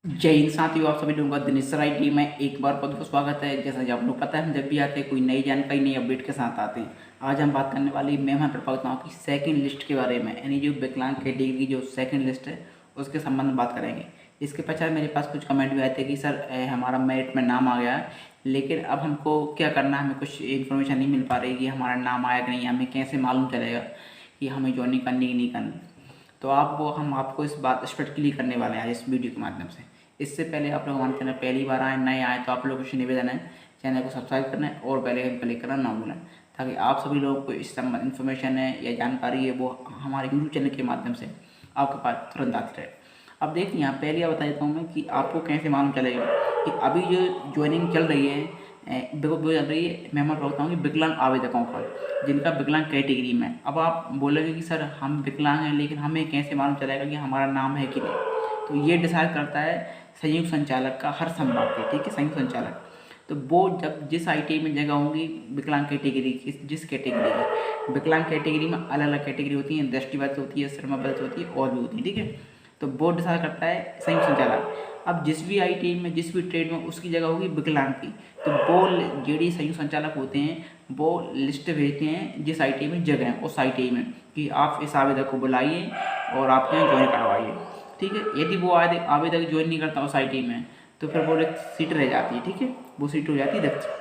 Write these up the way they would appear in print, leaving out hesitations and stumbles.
जय हिंद साथियों, आप सभी लोगों का दिनेश्वर IT में एक बार बहुत बहुत स्वागत है। जैसा कि आप लोग पता है, हम जब भी आते हैं कोई नई जानकारी नई अपडेट के साथ आते हैं। आज हम बात करने वाली मेहमान प्रतियोगिताओं की सेकंड लिस्ट के बारे में, यानी जो विकलांग कैटेगरी की जो सेकंड लिस्ट है उसके संबंध में बात करेंगे। इसके पश्चात मेरे पास कुछ कमेंट भी आए थे कि सर हमारा मेरिट में नाम आ गया है, लेकिन अब हमको क्या करना है, हमें कुछ इन्फॉर्मेशन नहीं मिल पा रही कि हमारा नाम आया कि नहीं, हमें कैसे मालूम चलेगा कि हमें ज्वाइनिंग करनी कि नहीं करनी। तो हम आपको इस बात इस पर क्लियर करने वाले हैं आज इस वीडियो के माध्यम से। इससे पहले आप लोग हमारे चैनल पहली बार आए, नए आए, तो आप लोगों को निवेदन है चैनल को सब्सक्राइब करना है और बेल आइकन क्लिक करना ना भूलें, ताकि आप सभी लोगों को इस संबंध इन्फॉर्मेशन है या जानकारी है वो हमारे यूट्यूब चैनल के माध्यम से आपके पास तुरंत आती रहे। अब देखिए, यहाँ पहले बता देता हूँ मैं कि आपको कैसे मालूम चलेगा कि अभी जो ज्वाइनिंग चल रही है देखो दो चल रही है। मैं बताता हूँ कि विकलांग आवेदकों पर, जिनका विकलांग कैटेगरी में। अब आप बोलोगे कि सर हम विकलांग हैं, लेकिन हमें कैसे मालूम चलेगा कि हमारा नाम है कि नहीं। तो ये डिसाइड करता है संयुक्त संचालक का, हर संभाग के, ठीक है, संयुक्त संचालक। तो वो जब जिस ITI में जगह होंगी विकलांग कैटेगरी की, जिस कैटेगरी की, विकलांग कैटेगरी में अलग अलग कैटेगरी होती है, दृष्टिबाधित होती है, श्रमाबाधित होती है और भी होती है, ठीक है। तो बोर्ड डिसाइड करता है संयुक्त संचालक। अब जिस भी ITI में, जिस भी ट्रेड में उसकी जगह होगी विकलांग की, तो वो जेडी संयुक्त संचालक होते हैं, वो लिस्ट भेजते हैं जिस ITI में जगह है उस ITI में कि आप इस आवेदक को बुलाइए और आप यहाँ ज्वाइन करवाइए, ठीक है। यदि वो आवेदक ज्वाइन नहीं करता उस ITI में, तो फिर वो रिक्त सीट रह जाती है, ठीक है, वो सीट हो जाती है रिक्त।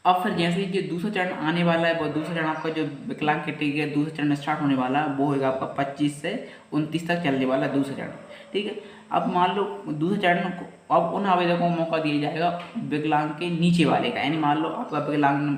अब फिर जैसे ही जो दूसरा चरण आने वाला है, वो दूसरा चरण आपका जो विकलांग कैटेगरी है, दूसरा चरण स्टार्ट होने वाला है, वो होगा आपका 25 से 29 तक चलने वाला है दूसरा चरण, ठीक है। अब मान लो दूसरे चरण को, अब उन आवेदकों को मौका दिया जाएगा विकलांग के नीचे वाले का। यानी मान लो आपका विकलांग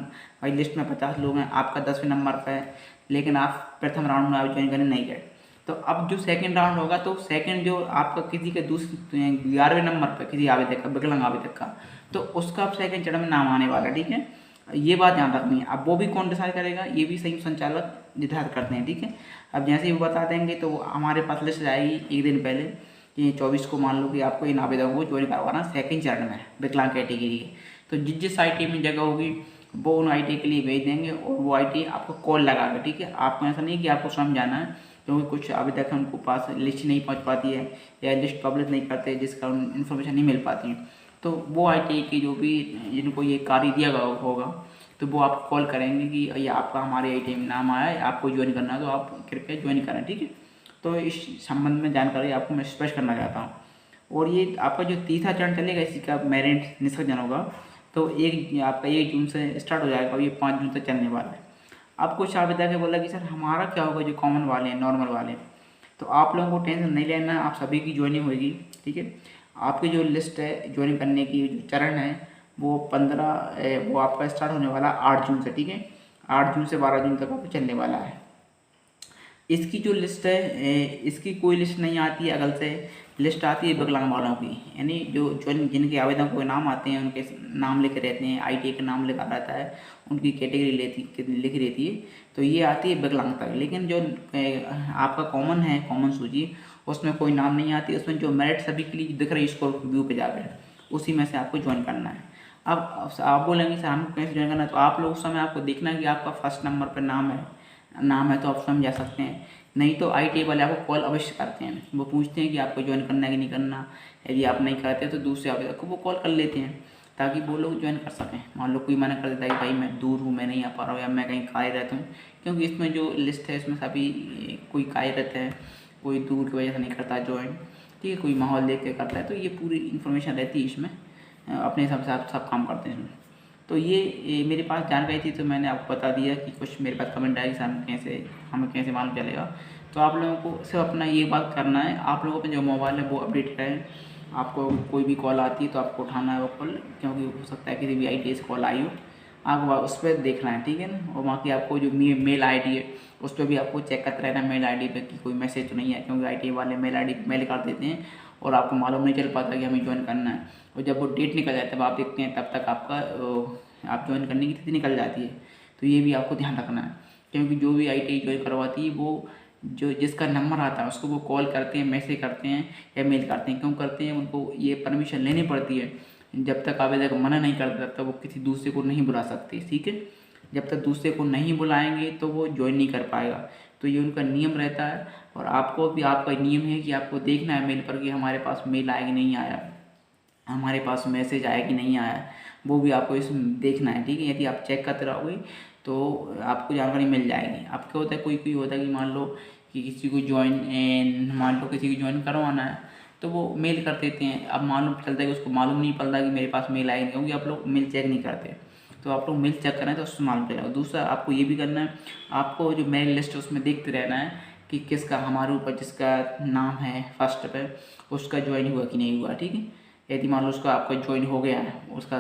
भाई लिस्ट में 50 लोग हैं, आपका 10वें नंबर पर है, लेकिन आप प्रथम राउंड में ज्वाइन करने नहीं गए। तो अब जो सेकंड राउंड होगा, तो सेकंड जो आपका किसी के 11वें नंबर पर किसी आवेदक का, विकलांग आवेदक का, तो उसका अब सेकंड चरण में नाम आने वाला है, ठीक है। ये बात ध्यान रखनी है। अब वो भी कौन डिसाइड करेगा, ये भी संयुक्त संचालक निर्धारित करते हैं, ठीक है। अब जैसे ही वो बता देंगे तो हमारे पास लिस्ट आएगी एक दिन पहले कि 24 को मान लो कि आपको इन आवेदकों को ज्वाइन करवाना सेकंड चरण में विकलांग कैटेगरी के। तो जिस जिस ITI में जगह होगी वो उन ITI के लिए भेज देंगे और वो ITI आपको कॉल लगाएगा, ठीक है। आपको ऐसा नहीं कि आपको स्वयं जाना है, क्योंकि कुछ आवेदक हैं उनको पास लिस्ट नहीं पहुंच पाती है या लिस्ट पब्लिश नहीं करते, जिस कारण इन्फॉर्मेशन नहीं मिल पाती है। तो वो ITI की जो भी, जिनको ये कार्य दिया गया होगा, तो वो आपको कॉल करेंगे कि ये आपका हमारे ITI में नाम आया है, आपको ज्वाइन करना है, तो आप कृपया ज्वाइन करें, ठीक है। तो इस संबंध में जानकारी आपको मैं स्पष्ट करना चाहता हूँ। और ये आपका जो तीसरा चरण चलेगा, इसी का मेरिट निष्कर्षण होगा, तो आपका 1 जून से स्टार्ट हो जाएगा और ये 5 जून तक चलने वाला है। अब कुछ आवेदक है बोला कि सर हमारा क्या होगा, जो कॉमन वाले हैं, नॉर्मल वाले हैं। तो आप लोगों को टेंशन नहीं लेना, आप सभी की ज्वाइनिंग होगी, ठीक है। आपकी जो लिस्ट है ज्वाइन करने की, जो चरण है वो 15 वो आपका स्टार्ट होने वाला 8 जून से, ठीक है। 8 जून से 12 जून तक आपको चलने वाला है। इसकी जो लिस्ट है, इसकी कोई लिस्ट नहीं आती है, अगल से लिस्ट आती है विकलांग वालों की, यानी जो जिनके आवेदन को नाम आते हैं उनके नाम लिखे रहते हैं, ITI का नाम लिखा रहता है, उनकी कैटेगरी लिखी रहती है, तो ये आती है विकलांग तक। लेकिन जो आपका कॉमन है, कॉमन सूची, उसमें कोई नाम नहीं आती। उसमें जो मेरिट सभी के लिए दिख रही है स्कोर व्यू पे जाकर, उसी में से आपको ज्वाइन करना है। अब आप बोलेंगे सर हमको कैसे ज्वाइन करना है, तो आप लोग उस समय आपको देखना है कि आपका फर्स्ट नंबर पर नाम है तो आप स्वयं जा सकते हैं, नहीं तो ITI वाले आपको कॉल अवश्य करते हैं। वो पूछते हैं कि आपको ज्वाइन करना है कि नहीं करना। यदि आप नहीं करते तो दूसरे आवेदक को वो कॉल कर लेते हैं, ताकि वो लोग ज्वाइन कर सकें। मान लो कोई मना कर देता है कि भाई मैं दूर हूँ, मैं नहीं आ पा रहा हूँ, या मैं कहीं कार्य रहता हूँ, क्योंकि इसमें जो लिस्ट है इसमें सभी कोई कार्य रहता है, कोई दूर की वजह से नहीं करता ज्वाइन, ठीक है, कोई माहौल देख के करता है, तो ये पूरी इन्फॉर्मेशन रहती है इसमें, अपने हिसाब से आप सब काम करते हैं इसमें। तो ये मेरे पास जानकारी थी, तो मैंने आपको बता दिया कि कुछ मेरे पास कमेंट आया कि हमें कैसे मालूम चलेगा। तो आप लोगों को सिर्फ अपना ये बात करना है, आप लोगों पे जो मोबाइल है वो अपडेट करें। आपको कोई भी कॉल आती है तो आपको उठाना है वो कॉल, क्योंकि हो सकता है किसी भी ITI से कॉल आई हो, आपको उस पर देखना है, ठीक है ना। और बाकी आपको जो मेल ID है उस पर भी आपको चेक करते रहना, मेल ID पे कि कोई मैसेज तो नहीं है, क्योंकि ITI वाले मेल ID मेल कर देते हैं और आपको मालूम नहीं चल पाता कि हमें ज्वाइन करना है। और जब वो डेट निकल जाता है, तब आप देखते हैं, तब तक आपका आप ज्वाइन करने की तिथि निकल जाती है। तो ये भी आपको ध्यान रखना है, क्योंकि जो भी ITI ज्वाइन करवाती है, वो जो जिसका नंबर आता है उसको वो कॉल करते हैं, मैसेज करते हैं या मेल करते हैं। क्यों करते हैं, उनको ये परमिशन लेनी पड़ती है। जब तक आवेदक मना नहीं करता तब तक वो किसी दूसरे को नहीं बुला सकते, ठीक है। जब तक दूसरे को नहीं बुलाएंगे तो वो ज्वाइन नहीं कर पाएगा, तो ये उनका नियम रहता है। और आपको भी आपका नियम है कि आपको देखना है मेल पर कि हमारे पास मेल आया कि नहीं आया, हमारे पास मैसेज आया कि नहीं आया, वो भी आपको इसमें देखना है, ठीक है। यदि आप चेक करते रहोगे तो आपको जानकारी मिल जाएगी। अब क्या होता है, कोई कोई होता है कि मान लो कि किसी को ज्वाइन करवाना है तो वो मेल कर देते हैं। अब मालूम चलता है कि उसको मालूम नहीं पड़ता कि मेरे पास मेल आएगी, क्योंकि आप लोग मेल चेक नहीं करते। तो आप लोग मेल चेक करें तो उससे मालूम चलेगा। दूसरा आपको ये भी करना है, आपको जो मेल लिस्ट है उसमें देखते रहना है कि किसका, हमारे ऊपर जिसका नाम है फर्स्ट पे, उसका ज्वाइन हुआ कि नहीं हुआ, ठीक है। यदि मान लो उसका आपका ज्वाइन हो गया है, उसका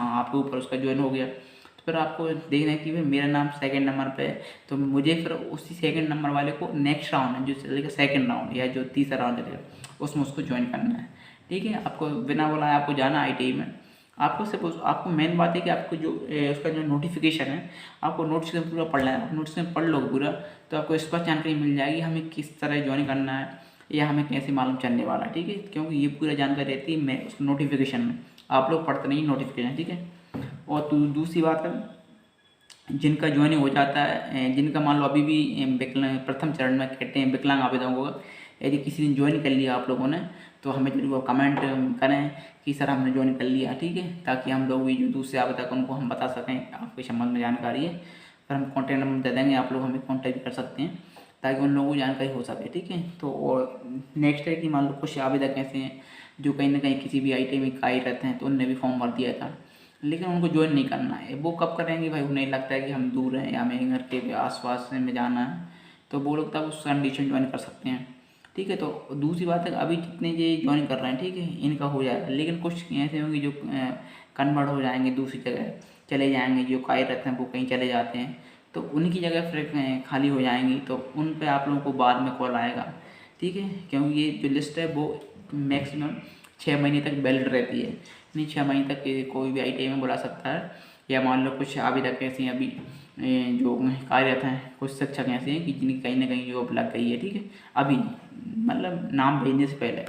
आपके ऊपर उसका ज्वाइन हो गया, तो फिर आपको देखना है कि भाई मेरा नाम सेकंड नंबर पे है, तो मुझे फिर उसी सेकंड नंबर वाले को नेक्स्ट राउंड है जो चलेगा सेकंड राउंड या जो तीसरा राउंड चलेगा उसमें उसको ज्वाइन करना है, ठीक है। आपको बिना बुलाए आपको जाना ITI में। आपको सपोज आपको मेन बात है कि आपको जो उसका जो नोटिफिकेशन है, आपको नोटिफिकेशन पूरा पढ़ना है। आप नोटिफिकेशन पढ़ लोगे पूरा तो आपको स्पष्ट जानकारी मिल जाएगी हमें किस तरह ज्वाइन करना है या हमें कैसे मालूम चलने वाला, ठीक है। क्योंकि ये पूरा जानकारी रहती है मैं उस नोटिफिकेशन में, आप लोग पढ़ते नहीं नोटिफिकेशन, ठीक है। और दूसरी बात है, जिनका ज्वाइनिंग हो जाता है, जिनका मान लो अभी भी विकलांग प्रथम चरण में कहते हैं विकलांग आवेदकों का, यदि किसी ने ज्वाइन कर लिया आप लोगों ने तो हमें जरूर कमेंट करें कि सर हमने ज्वाइन कर लिया, ठीक है। ताकि हम लोग भी जो दूसरे आवेदक उनको हम बता सकें आपके संबंध में जानकारी है, फिर हम कॉन्टैक्ट नंबर दे देंगे, आप लोग हमें कॉन्टैक्ट कर सकते हैं ताकि उन लोगों को जानकारी हो सके, ठीक है। तो और नेक्स्ट है कि मान लो कुछ आवेदक ऐसे हैं जो कहीं ना कहीं किसी भी ITI में कार्यरत हैं, तो उनने भी फॉर्म भर दिया था लेकिन उनको ज्वाइन नहीं करना है। वो कब करेंगे भाई, उन्हें लगता है कि हम दूर हैं या हमें घर के आसपास में जाना है, तो वो लोग तब उस कंडीशन ज्वाइन कर सकते हैं, ठीक है। तो दूसरी बात है अभी जितने ये ज्वाइन कर रहे हैं, ठीक है, इनका हो जाएगा। लेकिन कुछ ऐसे होंगे जो कन्वर्ट हो जाएंगे, दूसरी जगह चले जाएंगे, जो कार्यरत हैं वो कहीं चले जाते हैं, तो उनकी जगह फिर खाली हो जाएंगी, तो उन पे आप लोगों को बाद में कॉल आएगा, ठीक है। क्योंकि ये जो लिस्ट है वो मैक्सिमम 6 महीने तक वैलिड रहती है, नहीं 6 महीने तक कोई भी ITI में बुला सकता है। या मान लो कुछ आवेदक ऐसे हैं अभी जो कार्यरत हैं, कुछ शिक्षक ऐसे हैं कि जिनकी कहीं ना कहीं जॉब लग गई है, ठीक है, अभी मतलब नाम भेजने से पहले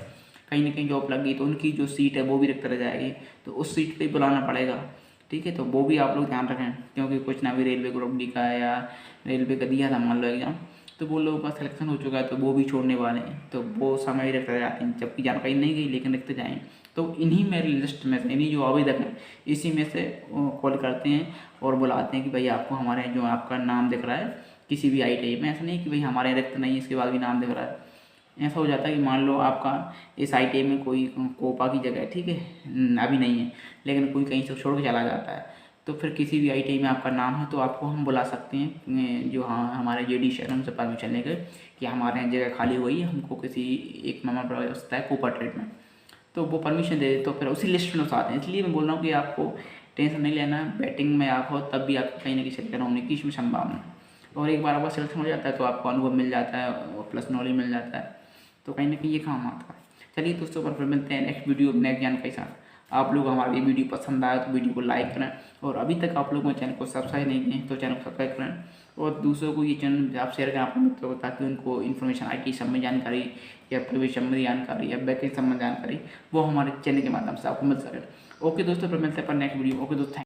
कहीं ना कहीं जॉब लग गई, तो उनकी जो सीट है वो भी रिक्त रह जाएगी, तो उस सीट पे बुलाना पड़ेगा, ठीक है। तो वो भी आप लोग ध्यान रखें, क्योंकि कुछ ना भी रेलवे ग्रुप डी का है या रेलवे का दिया था मान लो एग्जाम, तो वो लोगों का सिलेक्शन हो चुका है तो वो भी छोड़ने वाले हैं, तो वो समय रखते जाते हैं, जबकि जानकारी नहीं गई लेकिन रखते जाएँ। तो इन्हीं मेरी लिस्ट में से, इन्हीं जो आवेदक हैं इसी में से कॉल करते हैं और बुलाते हैं कि भाई आपको हमारे जो आपका नाम दिख रहा है किसी भी ITI में, ऐसा नहीं कि भाई हमारे रिक्त नहीं इसके बाद भी नाम दिख रहा है। ऐसा हो जाता है कि मान लो आपका इस ITI में कोई कोपा की जगह है, ठीक है, अभी नहीं है, लेकिन कोई कहीं से छोड़ के चला जाता है, तो फिर किसी भी ITI में आपका नाम है तो आपको हम बुला सकते हैं, जो हाँ हमारे JD शहर उनसे परमिशन लेकर कि हमारे यहाँ जगह खाली हुई है, हमको किसी एक मेंबर पर व्यवस्था है कोपा ट्रेड में, तो वो परमिशन दे दे, तो फिर उसी लिस्ट में आते हैं। इसलिए मैं बोल रहा हूँ कि आपको टेंशन नहीं लेना, बैटिंग में आप हो तब भी आपको कहीं ना कहीं सिलेक्शन होने की इसमें संभावना है, और एक बार आपका सिलेक्शन हो जाता है तो आपको अनुभव मिल जाता है और प्लस नॉलेज मिल जाता है, तो कहीं ना कहीं ये काम आता है। चलिए दोस्तों, पर फिर मिलते हैं नेक्स्ट वीडियो नेक्स्ट जानकारी के साथ। आप लोग हमारी वीडियो पसंद आया तो वीडियो को लाइक करें, और अभी तक आप लोगों ने चैनल को सब्सक्राइब नहीं किए तो चैनल को सब्सक्राइब करें, और दूसरों को ये चैनल आप शेयर करें अपने मित्रों को, ताकि उनको इन्फॉर्मेशन ITI संबंधी जानकारी या प्रवेश संबंधी जानकारी या वैकेंसी संबंधी जानकारी वो हमारे चैनल के माध्यम से आपको मिल सके। ओके दोस्तों, फिर मिलते हैं पर नेक्स्ट वीडियो। ओके दोस्तों।